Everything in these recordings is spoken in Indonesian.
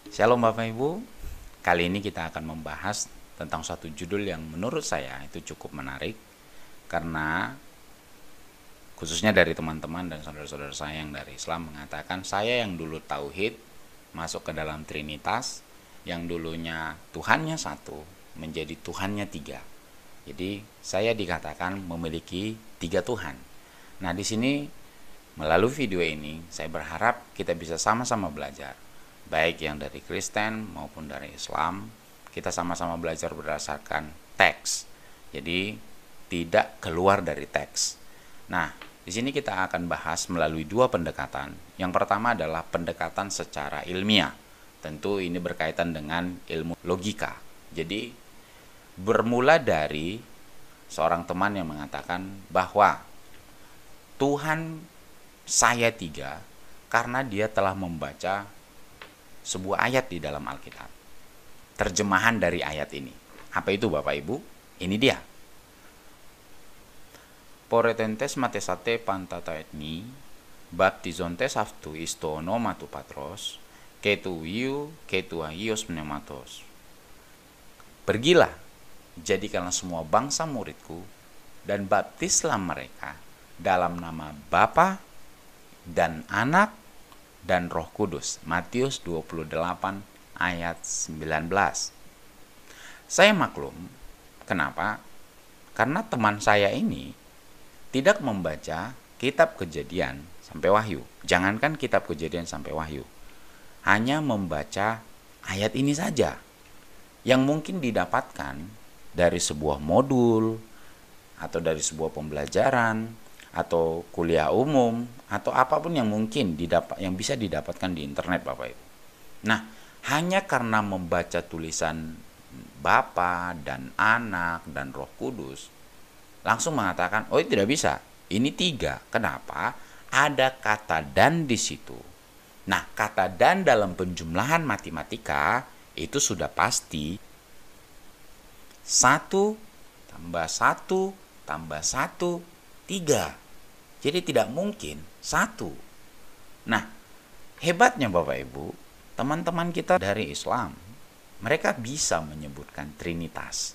Shalom Bapak Ibu, kali ini kita akan membahas tentang suatu judul yang menurut saya itu cukup menarik. Karena khususnya dari teman-teman dan saudara-saudara saya yang dari Islam mengatakan, saya yang dulu tauhid masuk ke dalam Trinitas, yang dulunya Tuhannya satu menjadi Tuhannya tiga. Jadi saya dikatakan memiliki tiga Tuhan. Nah, di sini melalui video ini saya berharap kita bisa sama-sama belajar, baik yang dari Kristen maupun dari Islam. Kita sama-sama belajar berdasarkan teks, jadi tidak keluar dari teks. Nah, di sini kita akan bahas melalui dua pendekatan. Yang pertama adalah pendekatan secara ilmiah. Tentu ini berkaitan dengan ilmu logika. Jadi bermula dari seorang teman yang mengatakan bahwa Tuhan saya tiga karena dia telah membaca sebuah ayat di dalam Alkitab. Terjemahan dari ayat ini. Apa itu Bapak Ibu? Ini dia. Poretentes matesate pantata etni, baptizontes aftu isto onomatu patros, ketu aios pneumatos. Pergilah, jadikanlah semua bangsa muridku, dan baptislah mereka dalam nama Bapa dan Anak dan Roh Kudus. Matius 28 ayat 19. Saya maklum, kenapa? Karena teman saya ini tidak membaca kitab Kejadian sampai Wahyu. Jangankan kitab Kejadian sampai Wahyu, hanya membaca ayat ini saja, yang mungkin didapatkan dari sebuah modul atau dari sebuah pembelajaran atau kuliah umum atau apapun yang mungkin yang bisa didapatkan di internet Bapak Ibu. Nah, hanya karena membaca tulisan Bapa dan Anak dan Roh Kudus, langsung mengatakan, oh tidak bisa, ini tiga. Kenapa? Ada kata dan di situ. Nah, kata dan dalam penjumlahan matematika itu sudah pasti 1 tambah 1 tambah 1, 3. Jadi tidak mungkin 1. Nah, hebatnya Bapak Ibu, teman-teman kita dari Islam, mereka bisa menyebutkan Trinitas.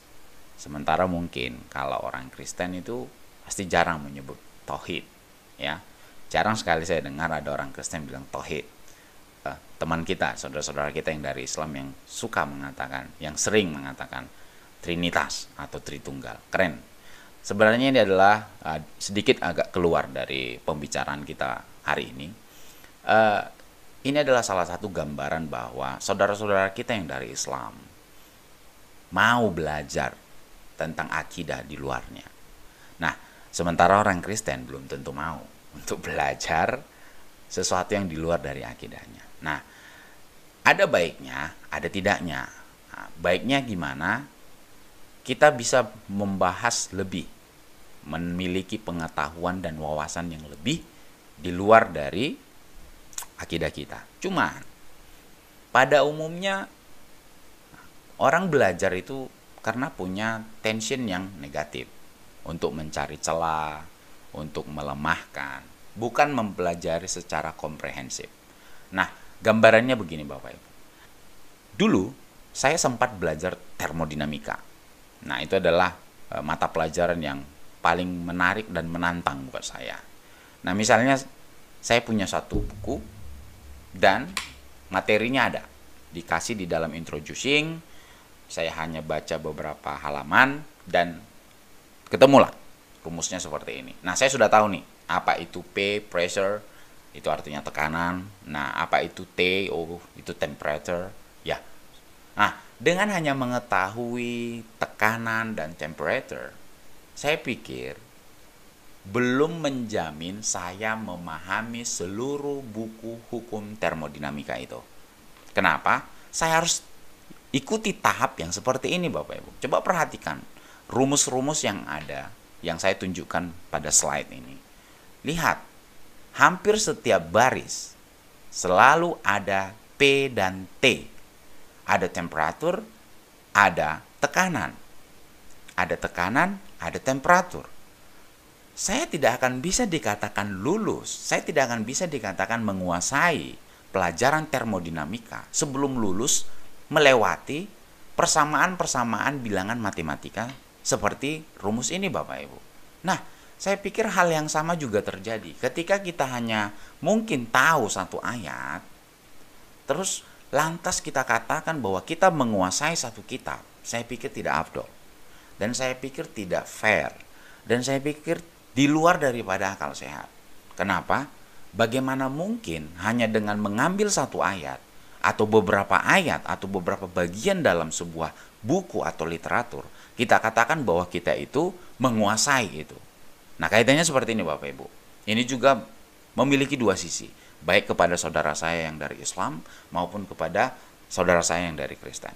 Sementara mungkin kalau orang Kristen itu pasti jarang menyebut tauhid, ya. Jarang sekali saya dengar ada orang Kristen bilang tauhid. Teman kita, saudara-saudara kita yang dari Islam yang suka mengatakan, yang sering mengatakan Trinitas atau Tritunggal. Keren. Sebenarnya ini adalah sedikit agak keluar dari pembicaraan kita hari ini. Ini adalah salah satu gambaran bahwa saudara-saudara kita yang dari Islam mau belajar tentang akidah di luarnya. Nah, sementara orang Kristen belum tentu mau untuk belajar sesuatu yang di luar dari akidahnya. Nah, ada baiknya, ada tidaknya. Nah, baiknya gimana? Kita bisa membahas lebih, memiliki pengetahuan dan wawasan yang lebih di luar dari akidah kita. Cuman pada umumnya orang belajar itu karena punya tension yang negatif, untuk mencari celah, untuk melemahkan, bukan mempelajari secara komprehensif. Nah, gambarannya begini Bapak Ibu. Dulu saya sempat belajar termodinamika. Nah, itu adalah mata pelajaran yang paling menarik dan menantang buat saya. Nah, misalnya saya punya satu buku dan materinya ada, dikasih di dalam introducing, saya hanya baca beberapa halaman dan ketemulah rumusnya seperti ini. Nah, saya sudah tahu nih, apa itu P, pressure, itu artinya tekanan. Nah, apa itu T, oh, itu temperature, ya. Nah, dengan hanya mengetahui tekanan dan temperature, saya pikir belum menjamin saya memahami seluruh buku hukum termodinamika itu. Kenapa? Saya harus ikuti tahap yang seperti ini Bapak Ibu. Coba perhatikan rumus-rumus yang ada, yang saya tunjukkan pada slide ini. Lihat, hampir setiap baris selalu ada P dan T. Ada temperatur, ada tekanan. Ada tekanan, ada temperatur. Saya tidak akan bisa dikatakan lulus, saya tidak akan bisa dikatakan menguasai pelajaran termodinamika sebelum lulus melewati persamaan-persamaan bilangan matematika seperti rumus ini Bapak Ibu. Nah, saya pikir hal yang sama juga terjadi ketika kita hanya mungkin tahu satu ayat, terus lantas kita katakan bahwa kita menguasai satu kitab. Saya pikir tidak afdol. Dan saya pikir tidak fair. Dan saya pikir di luar daripada akal sehat. Kenapa? Bagaimana mungkin hanya dengan mengambil satu ayat atau beberapa ayat atau beberapa bagian dalam sebuah buku atau literatur, kita katakan bahwa kita itu menguasai itu. Nah, kaitannya seperti ini Bapak Ibu. Ini juga memiliki dua sisi, baik kepada saudara saya yang dari Islam maupun kepada saudara saya yang dari Kristen.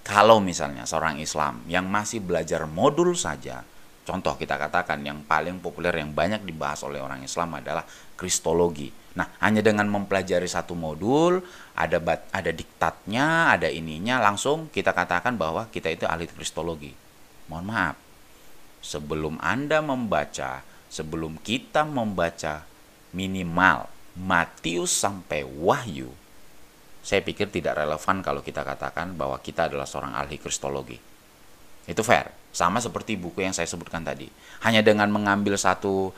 Kalau misalnya seorang Islam yang masih belajar modul saja, contoh kita katakan yang paling populer yang banyak dibahas oleh orang Islam adalah Kristologi. Nah, hanya dengan mempelajari satu modul, ada diktatnya, ada ininya, langsung kita katakan bahwa kita itu ahli Kristologi. Mohon maaf, sebelum Anda membaca, sebelum kita membaca minimal Matius sampai Wahyu, saya pikir tidak relevan kalau kita katakan bahwa kita adalah seorang ahli Kristologi. Itu fair. Sama seperti buku yang saya sebutkan tadi. Hanya dengan mengambil satu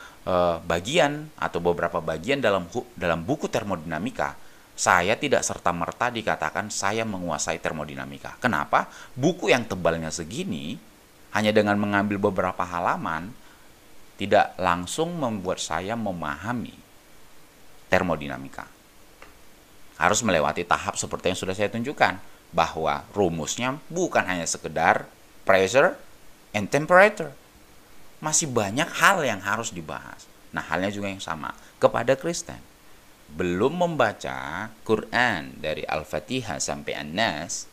bagian atau beberapa bagian dalam buku termodinamika, saya tidak serta-merta dikatakan saya menguasai termodinamika. Kenapa? Buku yang tebalnya segini, hanya dengan mengambil beberapa halaman, tidak langsung membuat saya memahami termodinamika. Harus melewati tahap seperti yang sudah saya tunjukkan, bahwa rumusnya bukan hanya sekedar pressure and temperature. Masih banyak hal yang harus dibahas. Nah, halnya juga yang sama kepada Kristen. Belum membaca Quran dari Al-Fatihah sampai An-Nas,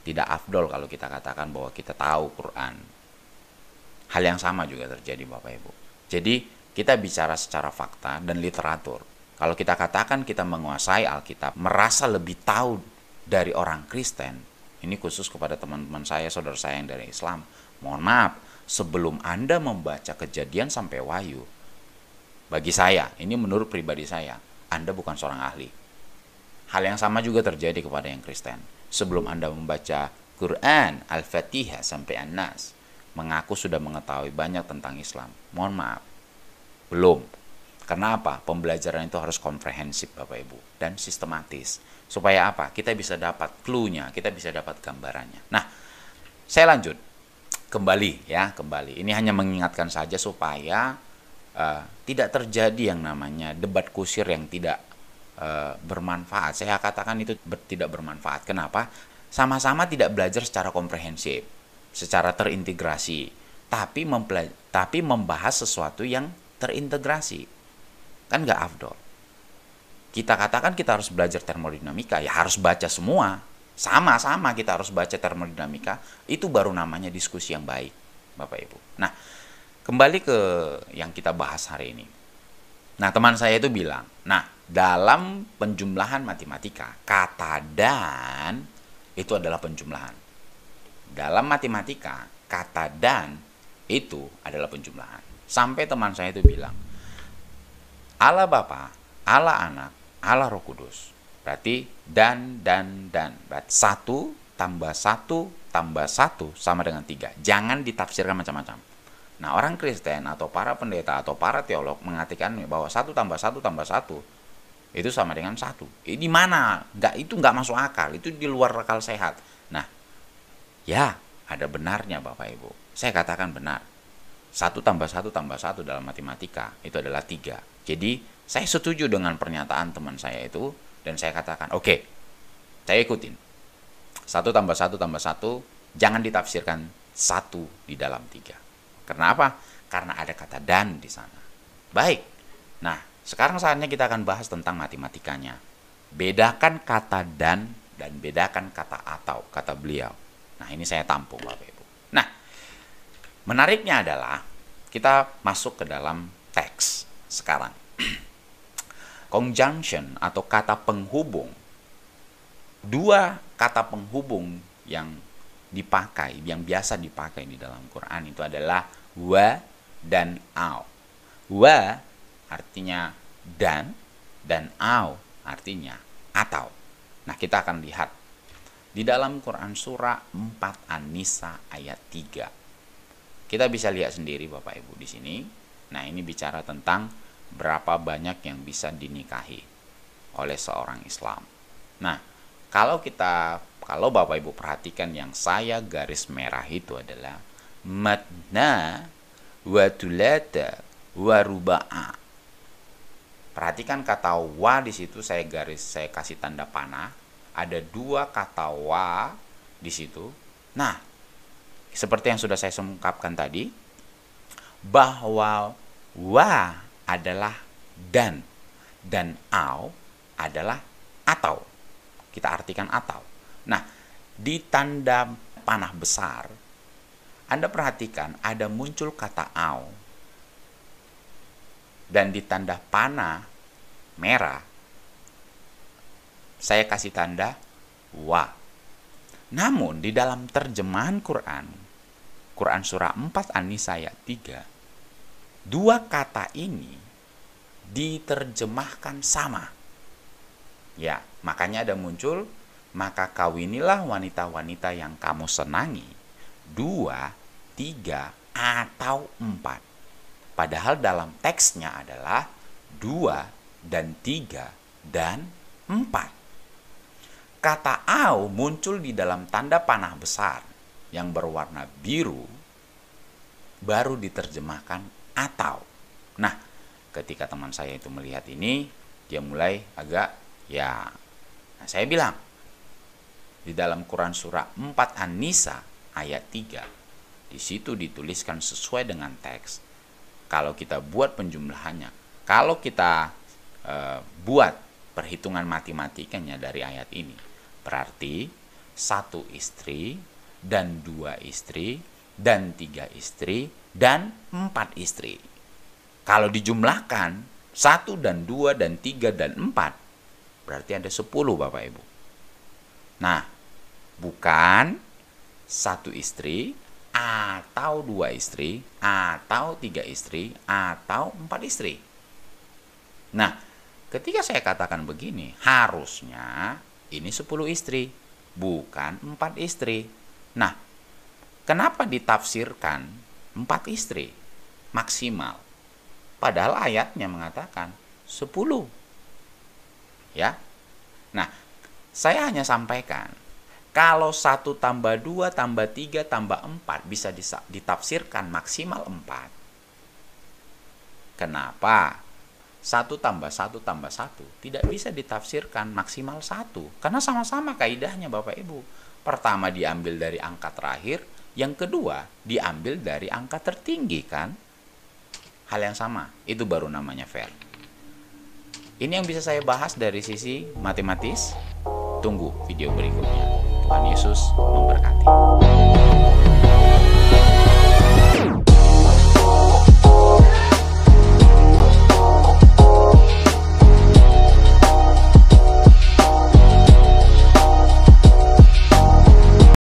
tidak afdol kalau kita katakan bahwa kita tahu Quran. Hal yang sama juga terjadi Bapak Ibu. Jadi, kita bicara secara fakta dan literatur. Kalau kita katakan kita menguasai Alkitab, merasa lebih tahu dari orang Kristen, ini khusus kepada teman-teman saya, saudara saya yang dari Islam. Mohon maaf, sebelum Anda membaca Kejadian sampai Wahyu, bagi saya, ini menurut pribadi saya, Anda bukan seorang ahli. Hal yang sama juga terjadi kepada yang Kristen. Sebelum Anda membaca Quran, Al-Fatihah sampai An-Nas, mengaku sudah mengetahui banyak tentang Islam. Mohon maaf, belum. Karena apa? Pembelajaran itu harus komprehensif Bapak Ibu dan sistematis. Supaya apa? Kita bisa dapat clue-nya, kita bisa dapat gambarannya. Nah, saya lanjut. Kembali. Ini hanya mengingatkan saja supaya tidak terjadi yang namanya debat kusir yang tidak bermanfaat. Saya katakan itu tidak bermanfaat. Kenapa? Sama-sama tidak belajar secara komprehensif, secara terintegrasi, tapi membahas sesuatu yang terintegrasi. Kan nggak afdol. Kita katakan kita harus belajar termodinamika, ya harus baca semua. Sama-sama kita harus baca termodinamika, itu baru namanya diskusi yang baik, Bapak Ibu. Nah, kembali ke yang kita bahas hari ini. Nah, teman saya itu bilang, nah, dalam penjumlahan matematika, kata dan itu adalah penjumlahan. Dalam matematika, kata dan itu adalah penjumlahan. Sampai teman saya itu bilang, Allah Bapa, Allah Anak, Allah Roh Kudus. Berarti dan. Berarti 1 tambah 1 tambah 1 sama dengan 3. Jangan ditafsirkan macam-macam. Nah, orang Kristen atau para pendeta atau para teolog mengatakan bahwa 1 tambah 1 tambah 1 itu sama dengan 1. Di mana? Itu nggak masuk akal. Itu di luar akal sehat. Nah, ya ada benarnya Bapak Ibu. Saya katakan benar. 1 tambah 1 tambah 1 dalam matematika itu adalah 3. Jadi, saya setuju dengan pernyataan teman saya itu, dan saya katakan, oke, saya ikutin. 1 tambah 1 tambah 1, jangan ditafsirkan 1 di dalam 3. Karena apa? Karena ada kata dan di sana. Baik, nah, sekarang saatnya kita akan bahas tentang matematikanya. Bedakan kata dan bedakan kata atau, kata beliau. Nah, ini saya tampung Bapak Ibu. Nah, menariknya adalah, kita masuk ke dalam teks sekarang. Conjunction atau kata penghubung. 2 kata penghubung yang dipakai, yang biasa dipakai di dalam Quran itu adalah wa dan au. Wa artinya dan au artinya atau. Nah, kita akan lihat di dalam Quran surah 4 An-Nisa ayat 3. Kita bisa lihat sendiri Bapak Ibu di sini. Nah, ini bicara tentang berapa banyak yang bisa dinikahi oleh seorang Islam. Nah, kalau Bapak Ibu perhatikan, yang saya garis merah itu adalah matna wa thulatha wa ruba'a. Perhatikan kata wa di situ, saya kasih tanda panah. Ada 2 kata wa di situ. Nah, seperti yang sudah saya ungkapkan tadi, bahwa wa adalah dan au adalah atau. Kita artikan atau. Nah, di tanda panah besar, Anda perhatikan ada muncul kata au. Dan di tanda panah merah, saya kasih tanda wa. Namun di dalam terjemahan Quran surah 4 An-Nisa ayat 3, 2 kata ini diterjemahkan sama. Ya, makanya ada muncul, maka kawinilah wanita-wanita yang kamu senangi, 2, 3, atau 4. Padahal dalam teksnya adalah 2 dan 3 dan 4. Kata au muncul di dalam tanda panah besar yang berwarna biru, baru diterjemahkan atau. Nah, ketika teman saya itu melihat ini, dia mulai agak saya bilang, di dalam Quran surah 4 An-Nisa ayat 3, di situ dituliskan sesuai dengan teks. Kalau kita buat penjumlahannya, kalau kita buat perhitungan matematikanya dari ayat ini, berarti 1 istri dan 2 istri dan 3 istri dan 4 istri. Kalau dijumlahkan 1 dan 2 dan 3 dan 4, berarti ada 10 Bapak Ibu. Nah, bukan 1 istri atau 2 istri atau 3 istri atau 4 istri. Nah, ketika saya katakan begini, harusnya ini 10 istri, bukan 4 istri. Nah, kenapa ditafsirkan 4 istri maksimal? Padahal ayatnya mengatakan 10. Ya. Nah, saya hanya sampaikan, kalau 1 tambah 2 tambah 3 tambah 4 bisa ditafsirkan maksimal 4. Kenapa 1 tambah 1 tambah 1 tidak bisa ditafsirkan maksimal 1? Karena sama-sama kaidahnya Bapak Ibu. Pertama diambil dari angka terakhir, yang kedua diambil dari angka tertinggi, kan? Hal yang sama, itu baru namanya fair. Ini yang bisa saya bahas dari sisi matematis. Tunggu video berikutnya. Tuhan Yesus memberkati.